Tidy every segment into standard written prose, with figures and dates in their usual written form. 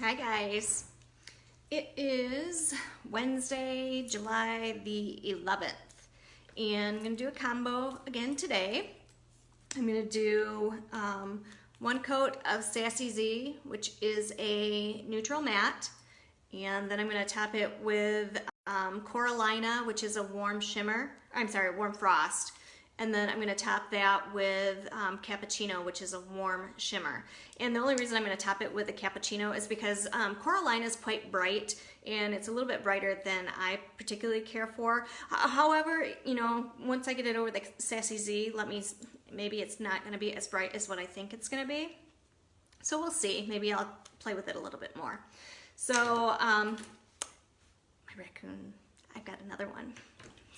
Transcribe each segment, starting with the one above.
Hi guys. It is Wednesday, July the 11th, and I'm going to do a combo again today. I'm going to do one coat of Sassy Z, which is a neutral matte, and then I'm going to top it with Coral-Lina, which is a warm shimmer, warm frost. And then I'm going to top that with Cappuccino, which is a warm shimmer. And the only reason I'm going to top it with a Cappuccino is because Coral-Lina is quite bright, and it's a little bit brighter than I particularly care for. However, you know, once I get it over the Sassy Z, maybe it's not going to be as bright as what I think it's going to be. So we'll see. Maybe I'll play with it a little bit more. So my raccoon, I've got another one.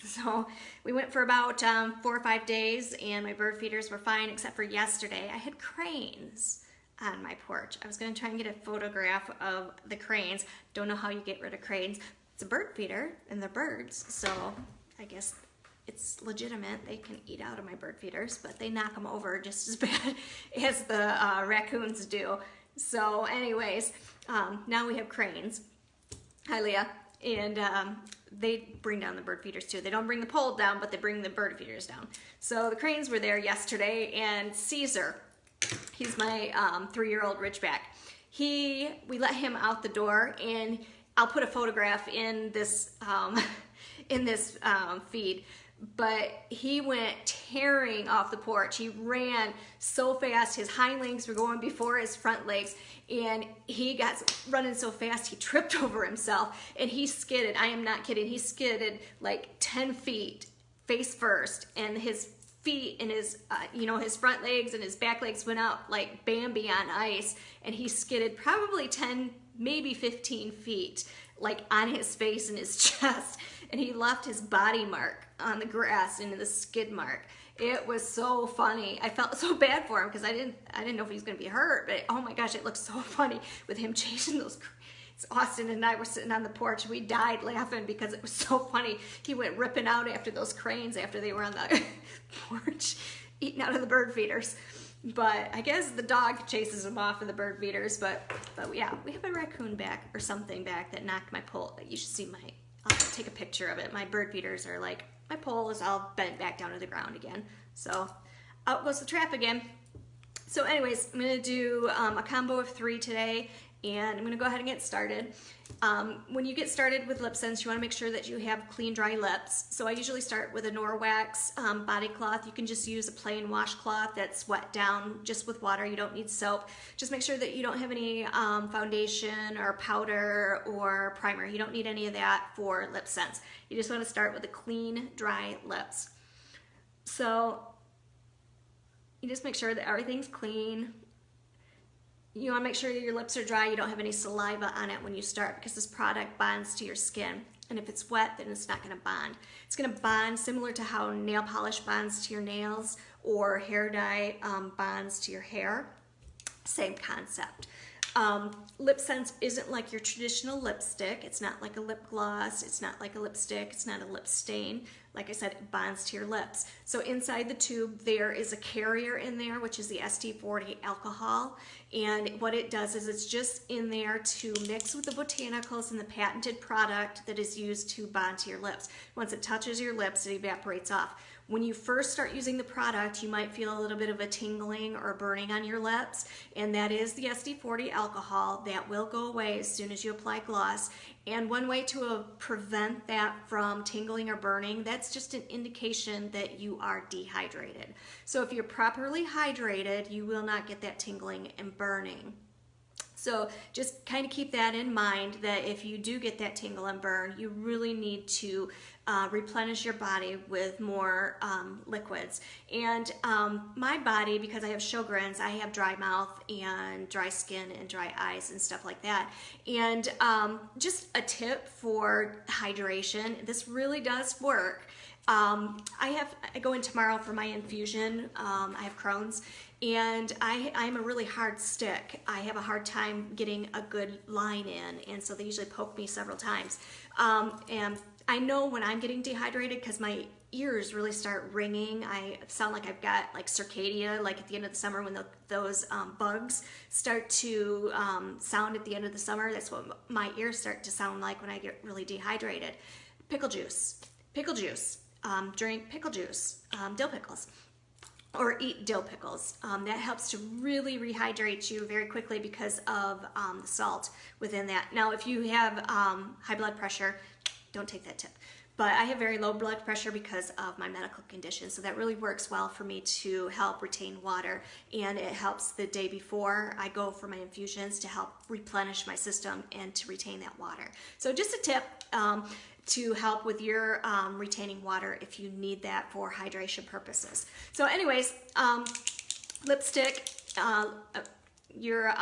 So we went for about 4 or 5 days, and my bird feeders were fine except for yesterday. I had cranes on my porch. I was going to try and get a photograph of the cranes. Don't know how you get rid of cranes. It's a bird feeder and they're birds, so I guess it's legitimate. They can eat out of my bird feeders, but they knock them over just as bad as the raccoons do. So anyways, now we have cranes. Hi, Leah. And they bring down the bird feeders too. They don't bring the pole down, but they bring the bird feeders down. So the cranes were there yesterday, and Caesar, he's my 3-year-old Ridgeback. We let him out the door, and I'll put a photograph in this feed. But he went tearing off the porch. He ran so fast. His hind legs were going before his front legs, and he got running so fast he tripped over himself, and he skidded. I am not kidding. He skidded like 10 feet face first, and his feet and his his front legs and his back legs went out like Bambi on ice, and he skidded probably 10, maybe 15 feet, like on his face and his chest, and he left his body mark on the grass into the skid mark. It was so funny. I felt so bad for him because I didn't know if he was going to be hurt, but oh my gosh, it looked so funny with him chasing those. Austin and I were sitting on the porch, and we died laughing because it was so funny. He went ripping out after those cranes after they were on the porch eating out of the bird feeders. But I guess the dog chases him off of the bird feeders. But yeah, we have a raccoon back or something back that knocked my pole. You should see I'll take a picture of it. My bird feeders are like, my pole is all bent back down to the ground again. So out goes the trap again. So anyways, I'm gonna do a combo of 3 today, and I'm gonna go ahead and get started. When you get started with lip sense, you wanna make sure that you have clean, dry lips. So I usually start with a Norwax body cloth. You can just use a plain washcloth that's wet down just with water. You don't need soap. Just make sure that you don't have any foundation or powder or primer. You don't need any of that for lip sense. You just wanna start with the clean, dry lips. So you just make sure that everything's clean. You want to make sure that your lips are dry. You don't have any saliva on it when you start, because this product bonds to your skin. And if it's wet, then it's not going to bond. It's going to bond similar to how nail polish bonds to your nails or hair dye bonds to your hair. Same concept. Lip sense isn't like your traditional lipstick. It's not like a lip gloss. It's not like a lipstick. It's not a lip stain. Like I said, it bonds to your lips. So inside the tube, there is a carrier in there, which is the ST40 alcohol. And what it does is it's just in there to mix with the botanicals and the patented product that is used to bond to your lips. Once it touches your lips, it evaporates off. When you first start using the product, you might feel a little bit of a tingling or burning on your lips, and that is the ST40 alcohol. That will go away as soon as you apply gloss. And one way to prevent that from tingling or burning, that's just an indication that you are dehydrated. So if you're properly hydrated, you will not get that tingling and burning. So just kind of keep that in mind, that if you do get that tingle and burn, you really need to replenish your body with more liquids. And my body, because I have Sjogren's, I have dry mouth and dry skin and dry eyes and stuff like that. And just a tip for hydration, this really does work. I go in tomorrow for my infusion. I have Crohn's, and I'm a really hard stick. I have a hard time getting a good line in, and so they usually poke me several times. And I know when I'm getting dehydrated because my ears really start ringing. I sound like I've got like circadia, like at the end of the summer when those bugs start to sound at the end of the summer. That's what my ears start to sound like when I get really dehydrated. Pickle juice. Drink pickle juice, dill pickles, or eat dill pickles. That helps to really rehydrate you very quickly because of the salt within that. Now, if you have high blood pressure, don't take that tip. But I have very low blood pressure because of my medical condition, so that really works well for me to help retain water, and it helps the day before I go for my infusions to help replenish my system and to retain that water. So just a tip to help with your retaining water if you need that for hydration purposes. So anyways, lipstick, your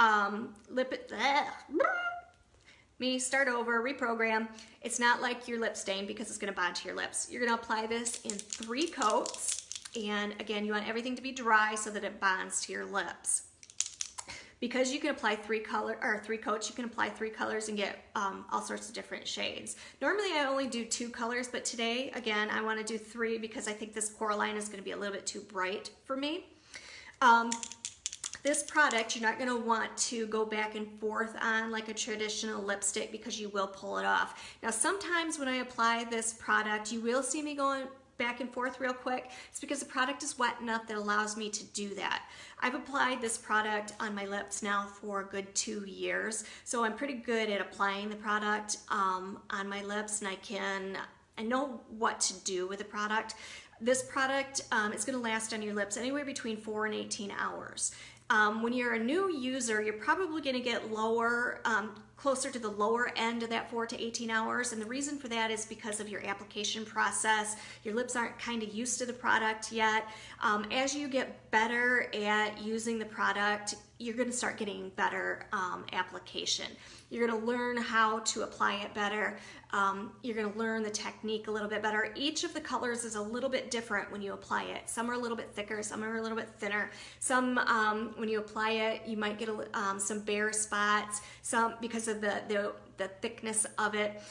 start over, reprogram. It's not like your lip stain because it's gonna bond to your lips. You're gonna apply this in 3 coats. And again, you want everything to be dry so that it bonds to your lips. Because you can apply 3 coats, you can apply 3 colors and get all sorts of different shades. Normally I only do 2 colors, but today, again, I wanna do 3 because I think this Coral-Lina is gonna be a little bit too bright for me. This product, you're not going to want to go back and forth on like a traditional lipstick because you will pull it off. Now, sometimes when I apply this product, you will see me going back and forth real quick. It's because the product is wet enough that allows me to do that. I've applied this product on my lips now for a good 2 years, so I'm pretty good at applying the product on my lips, and I know what to do with the product. This product is going to last on your lips anywhere between 4 and 18 hours. When you're a new user, you're probably going to get lower, closer to the lower end of that 4 to 18 hours. And the reason for that is because of your application process. Your lips aren't kind of used to the product yet. As you get better at using the product, you're going to start getting better application. You're going to learn how to apply it better. You're going to learn the technique a little bit better. Each of the colors is a little bit different when you apply it. Some are a little bit thicker, some are a little bit thinner. Some, when you apply it, you might get some bare spots, some because of the thickness of it.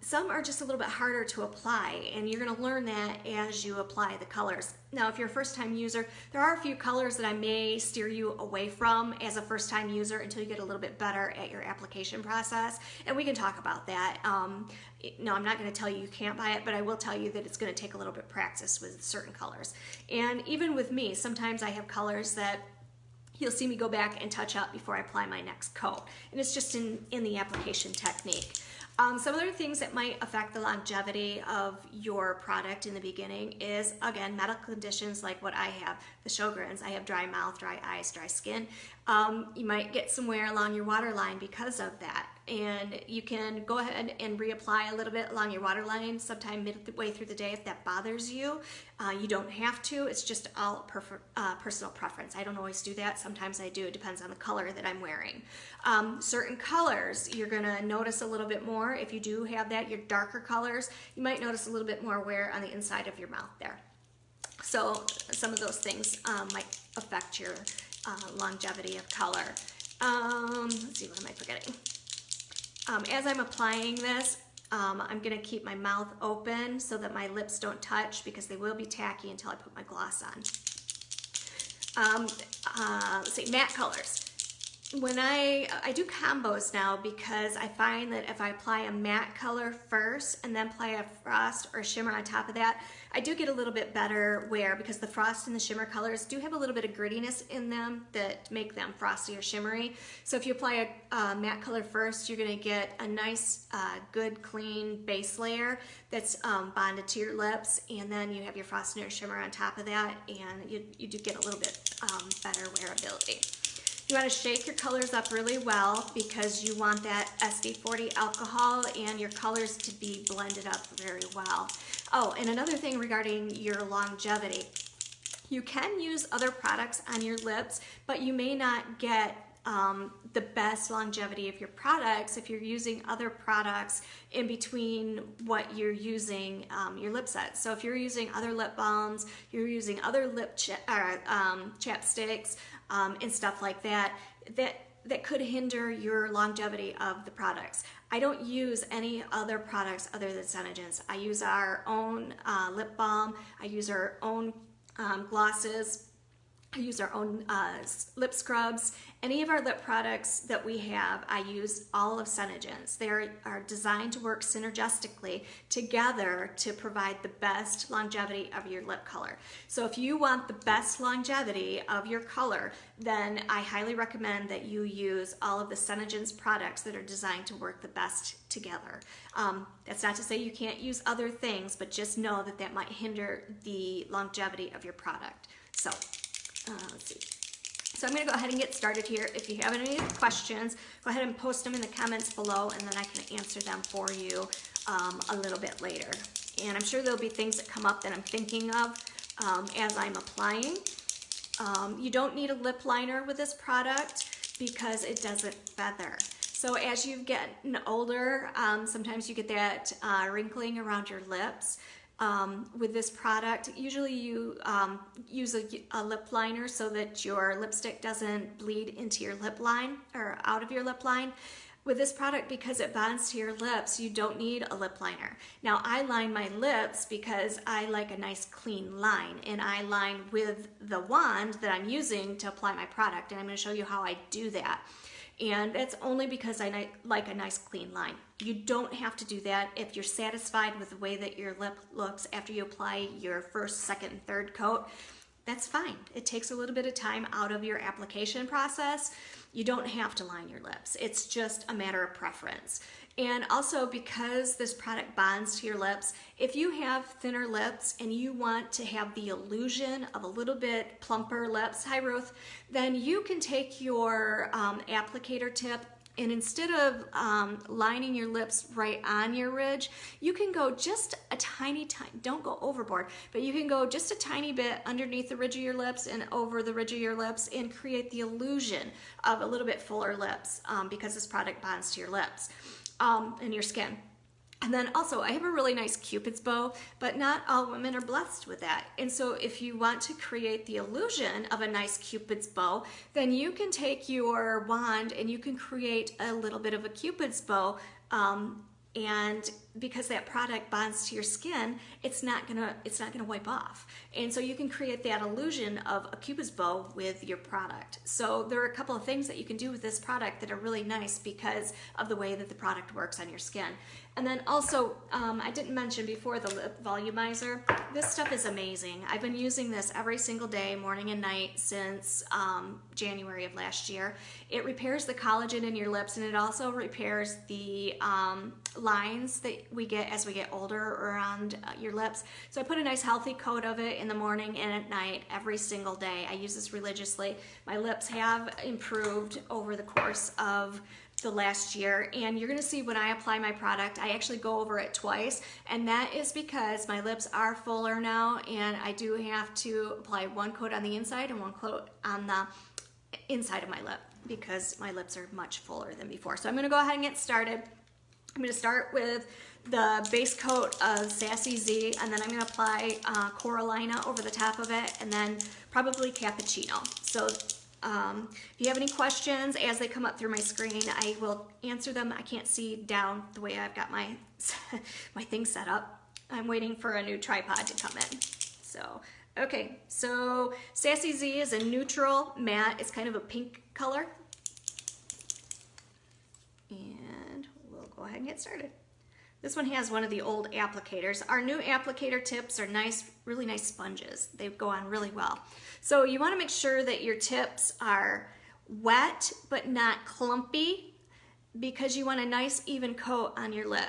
Some are just a little bit harder to apply, and you're going to learn that as you apply the colors. Now, if you're a first-time user, there are a few colors that I may steer you away from as a first-time user until you get a little bit better at your application process, and we can talk about that. No, I'm not going to tell you can't buy it, but I will tell you that it's going to take a little bit of practice with certain colors. And even with me, sometimes I have colors that you'll see me go back and touch up before I apply my next coat, and it's just in the application technique. Some other things that might affect the longevity of your product in the beginning is, again, medical conditions like what I have, the Sjogren's. I have dry mouth, dry eyes, dry skin. You might get some wear along your waterline because of that. And you can go ahead and reapply a little bit along your waterline sometime midway through the day if that bothers you. You don't have to. It's just all personal preference. I don't always do that. Sometimes I do. It depends on the color that I'm wearing. Certain colors, you're going to notice a little bit more. If you do have that, your darker colors, you might notice a little bit more wear on the inside of your mouth there. So some of those things might affect your longevity of color. Let's see, what am I forgetting? As I'm applying this, I'm going to keep my mouth open so that my lips don't touch because they will be tacky until I put my gloss on. Let's see, matte colors. When I do combos now because I find that if I apply a matte color first and then apply a frost or shimmer on top of that, I do get a little bit better wear because the frost and the shimmer colors do have a little bit of grittiness in them that make them frosty or shimmery. So if you apply a matte color first, you're going to get a nice, good, clean base layer that's bonded to your lips, and then you have your frost and your shimmer on top of that, and you do get a little bit better wearability. You want to shake your colors up really well because you want that SD40 alcohol and your colors to be blended up very well. Oh, and another thing regarding your longevity. You can use other products on your lips, but you may not get the best longevity of your products if you're using other products in between what you're using your lip set. So if you're using other lip balms, you're using other lip chapsticks and stuff like that, that could hinder your longevity of the products. I don't use any other products other than Senegence. I use our own lip balm. I use our own glosses. I use our own lip scrubs. Any of our lip products that we have, I use all of Senegence. They are designed to work synergistically together to provide the best longevity of your lip color. So if you want the best longevity of your color, then I highly recommend that you use all of the Senegence products that are designed to work the best together. That's not to say you can't use other things, but just know that that might hinder the longevity of your product. So let's see. So I'm going to go ahead and get started here. If you have any questions, go ahead and post them in the comments below, and then I can answer them for you a little bit later. And I'm sure there'll be things that come up that I'm thinking of as I'm applying. You don't need a lip liner with this product because it doesn't feather. So as you get older, sometimes you get that wrinkling around your lips. With this product, usually you use a lip liner so that your lipstick doesn't bleed into your lip line or out of your lip line. With this product, because it bonds to your lips, you don't need a lip liner. Now, I line my lips because I like a nice clean line, and I line with the wand that I'm using to apply my product, and I'm going to show you how I do that. And that's only because I like a nice clean line. You don't have to do that if you're satisfied with the way that your lip looks after you apply your first, second, and third coat. That's fine. It takes a little bit of time out of your application process. You don't have to line your lips. It's just a matter of preference. And also, because this product bonds to your lips, if you have thinner lips and you want to have the illusion of a little bit plumper lips, hi Ruth, then you can take your applicator tip, and instead of lining your lips right on your ridge, you can go just a tiny, don't go overboard, but you can go just a tiny bit underneath the ridge of your lips and over the ridge of your lips and create the illusion of a little bit fuller lips because this product bonds to your lips and your skin. And then also, I have a really nice Cupid's bow, but not all women are blessed with that. And so if you want to create the illusion of a nice Cupid's bow, then you can take your wand and you can create a little bit of a Cupid's bow. And because that product bonds to your skin, it's not gonna wipe off. And so you can create that illusion of a Cupid's bow with your product. So there are a couple of things that you can do with this product that are really nice because of the way that the product works on your skin. And then also, I didn't mention before the lip volumizer. This stuff is amazing. I've been using this every single day, morning and night, since January of last year. It repairs the collagen in your lips, and it also repairs the lines that we get as we get older around your lips. So I put a nice healthy coat of it in the morning and at night every single day. I use this religiously. My lips have improved over the course of the last year, and you're going to see when I apply my product, I actually go over it twice, and that is because my lips are fuller now, and I do have to apply one coat on the inside and one coat on the inside of my lip because my lips are much fuller than before. So I'm going to go ahead and get started. I'm going to start with the base coat of Sassy Z, and then I'm going to apply Coral-Lina over the top of it, and then probably Cappuccino. So if you have any questions as they come up through my screen, I will answer them. I can't see down the way I've got my my thing set up. I'm waiting for a new tripod to come in. So, okay, so Sassy Z is a neutral matte. It's kind of a pink color. And we'll go ahead and get started. This one has one of the old applicators. Our new applicator tips are nice, really nice sponges. They go on really well. So you want to make sure that your tips are wet but not clumpy because you want a nice even coat on your lip.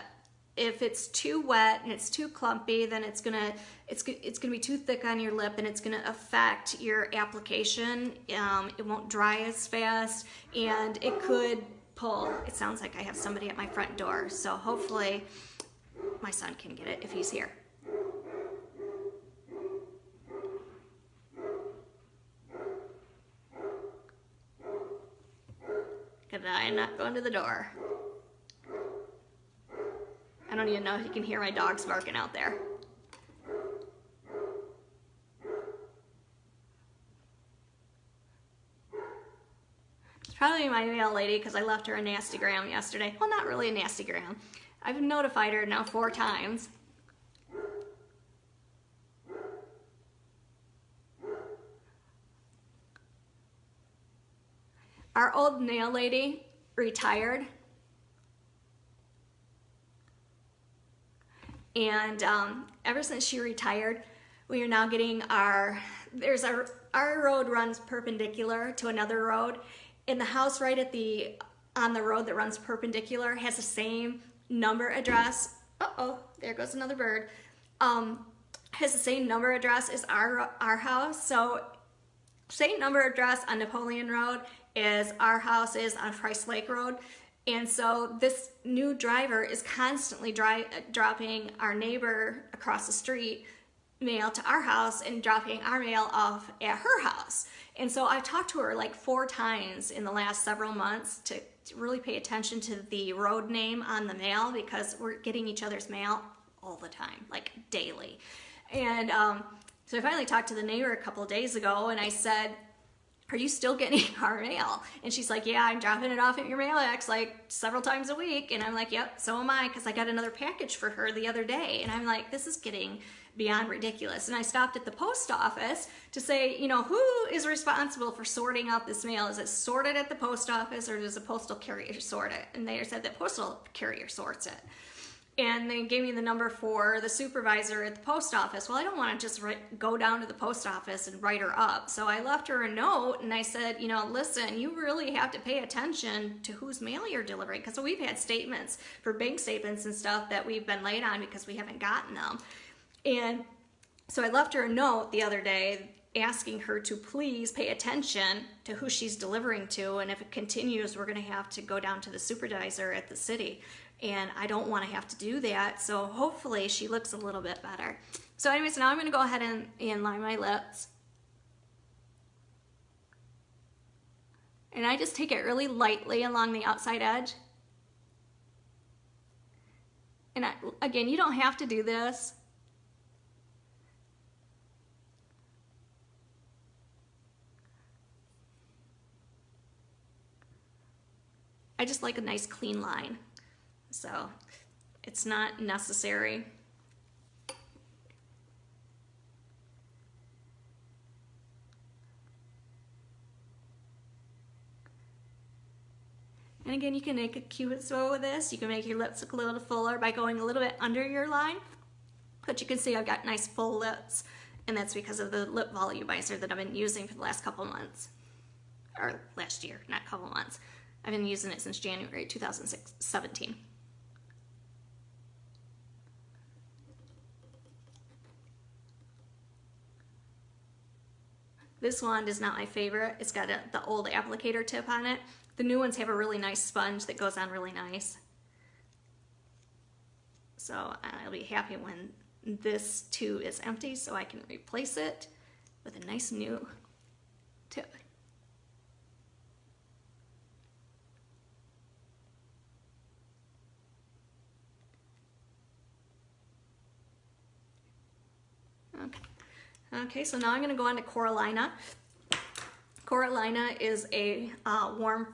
If it's too wet and it's too clumpy, then it's gonna be too thick on your lip and it's gonna affect your application. It won't dry as fast and it could pull. It sounds like I have somebody at my front door, so hopefully my son can get it if he's here. because I'm not going to the door. I don't even know if you can hear my dogs barking out there. It's probably my mail lady because I left her a nasty gram yesterday. Well, not really a nasty gram. I've notified her now 4 times. Our old nail lady retired, and ever since she retired, we are now getting our road runs perpendicular to another road, and the house right at on the road that runs perpendicular has the same number address. Uh-oh, there goes another bird. Has the same number address as our house, so same number address on Napoleon Road as our house is on Price Lake Road. And so this new driver is constantly dropping our neighbor across the street mail to our house and dropping our mail off at her house. And so I've talked to her like 4 times in the last several months to really pay attention to the road name on the mail, because we're getting each other's mail all the time, like daily. And so I finally talked to the neighbor a couple of days ago, and I said, are you still getting our mail? And she's like, yeah, I'm dropping it off at your mailbox like several times a week. And I'm like, yep, so am I, because I got another package for her the other day. And I'm like, this is getting beyond ridiculous. And I stopped at the post office to say, you know, who is responsible for sorting out this mail? Is it sorted at the post office, or does the postal carrier sort it? And they said the postal carrier sorts it. And they gave me the number for the supervisor at the post office. Well, I don't want to just go down to the post office and write her up. So I left her a note, and I said, you know, listen, you really have to pay attention to whose mail you're delivering. Because we've had statements for bank statements and stuff that we've been late on because we haven't gotten them. And so I left her a note the other day asking her to please pay attention to who she's delivering to. And if it continues, we're going to have to go down to the supervisor at the city. And I don't want to have to do that, so hopefully she looks a little bit better. So anyways, now I'm going to go ahead and line my lips. And I just take it really lightly along the outside edge. And again, you don't have to do this. I just like a nice clean line. So it's not necessary. And again, you can make a cute bow with this. You can make your lips look a little fuller by going a little bit under your line. But you can see I've got nice full lips, and that's because of the lip volumizer that I've been using for the last couple months. Or last year, not couple months. I've been using it since January 2017. This wand is not my favorite. It's got the old applicator tip on it. The new ones have a really nice sponge that goes on really nice. So I'll be happy when this too is empty, so I can replace it with a nice new tip. Okay, so now I'm going to go on to Coral-Lina. Coral-Lina is a warm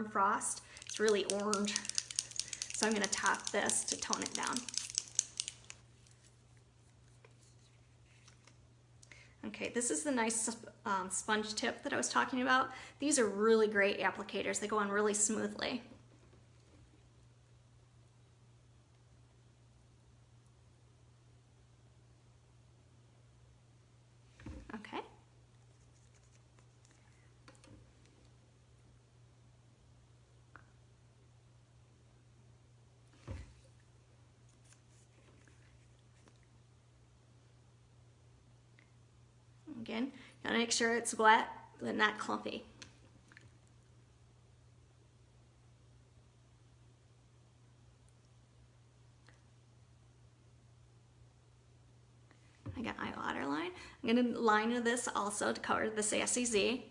frost. It's really orange. So I'm going to top this to tone it down. Okay, this is the nice sponge tip that I was talking about. These are really great applicators. They go on really smoothly. Okay. Again, you gotta make sure it's wet but not clumpy. I got my water line. I'm going to line this also to cover the Sassy Z.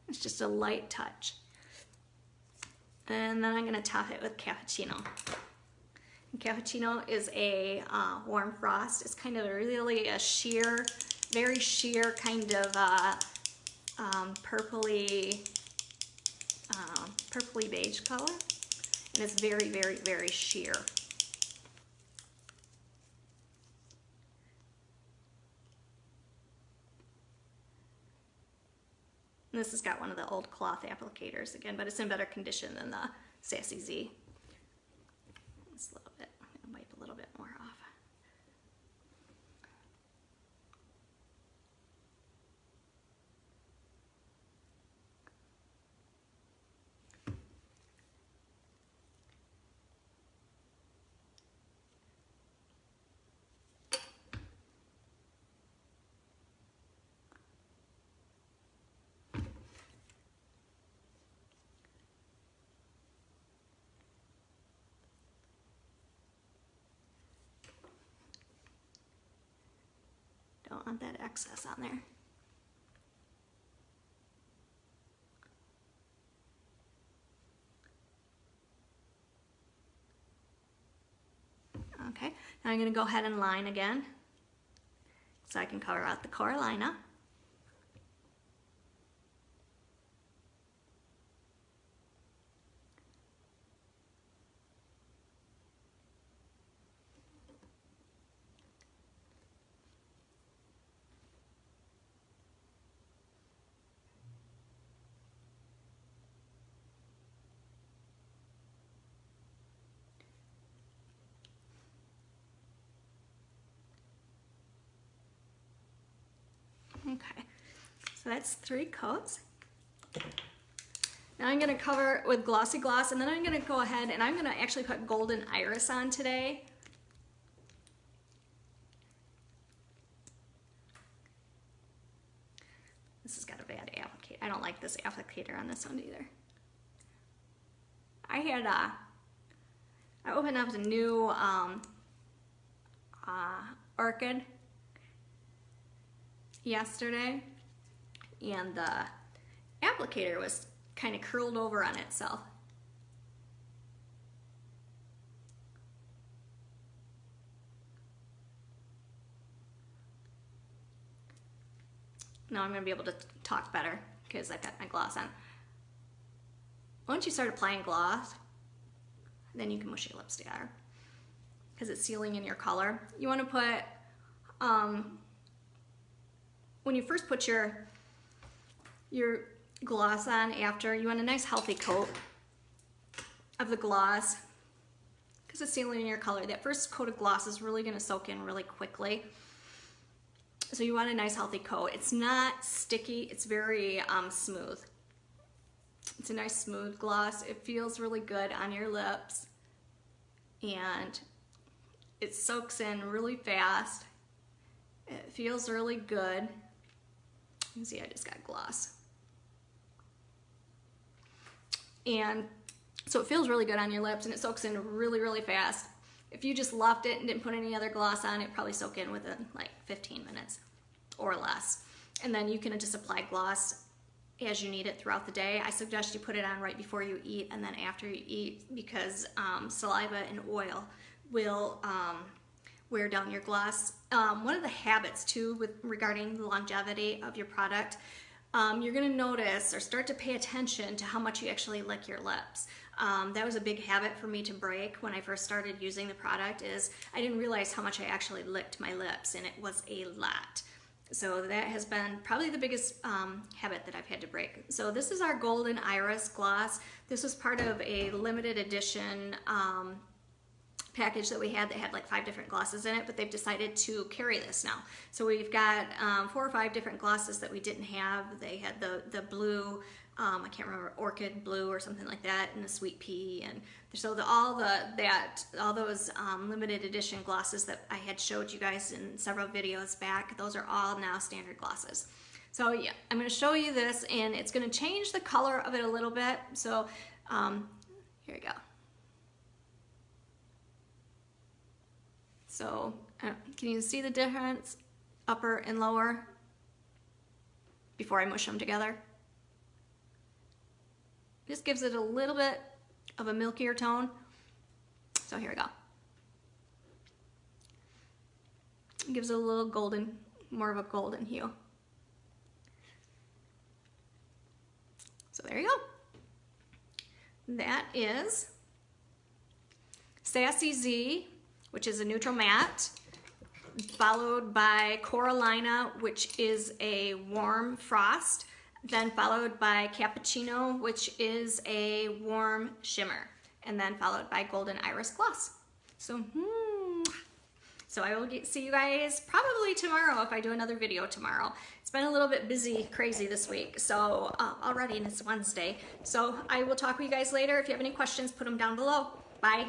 It's just a light touch. And then I'm gonna top it with Cappuccino. And Cappuccino is a warm frost. It's kind of really a sheer, very sheer kind of purpley beige color. And it's very, very, very sheer. And this has got one of the old cloth applicators again, but it's in better condition than the Sassy Z. Just a little bit. I'm gonna wipe a little bit more off. Don't want that excess on there. Okay, now I'm going to go ahead and line again so I can cover out the Coral-Lina. Okay, so that's 3 coats. Now I'm going to cover it with Glossy Gloss, and then I'm going to go ahead and I'm going to actually put Golden Iris on today. This has got a bad applicator. I don't like this applicator on this one either. I opened up a new orchid yesterday, and the applicator was kind of curled over on itself. Now I'm going to be able to talk better because I've got my gloss on. Once you start applying gloss, then you can mush your lips together because it's sealing in your color. You want to put when you first put your gloss on after, you want a nice healthy coat of the gloss because it's sealing in your color. That first coat of gloss is really going to soak in really quickly. So you want a nice healthy coat. It's not sticky, it's very smooth. It's a nice smooth gloss. It feels really good on your lips and it soaks in really fast. It feels really good. You can see I just got gloss. And so it feels really good on your lips and it soaks in really, really fast. If you just left it and didn't put any other gloss on, it'd probably soak in within like 15 minutes or less. And then you can just apply gloss as you need it throughout the day. I suggest you put it on right before you eat and then after you eat because saliva and oil will wear down your gloss. One of the habits too regarding the longevity of your product, you're gonna notice or start to pay attention to how much you actually lick your lips. That was a big habit for me to break when I first started using the product, is I didn't realize how much I actually licked my lips, and it was a lot. So that has been probably the biggest habit that I've had to break. So this is our Golden Iris gloss. This was part of a limited edition package that we had that had like 5 different glosses in it, but they've decided to carry this now. So we've got 4 or 5 different glosses that we didn't have. They had the blue, I can't remember, orchid blue or something like that, and the sweet pea, and so all those limited edition glosses that I had showed you guys in several videos back, those are all now standard glosses. So yeah, I'm going to show you this, and it's going to change the color of it a little bit. So here we go. So can you see the difference, upper and lower, before I mush them together? Just gives it a little bit of a milkier tone. So here we go. It gives it a little golden, more of a golden hue. So there you go. That is Sassy Z, which is a neutral matte, followed by Coral-Lina, which is a warm frost, then followed by Cappuccino, which is a warm shimmer, and then followed by Golden Iris Gloss. So, so I will see you guys probably tomorrow if I do another video tomorrow. It's been a little bit busy, crazy this week, so already, and it's Wednesday. So I will talk with you guys later. If you have any questions, put them down below. Bye.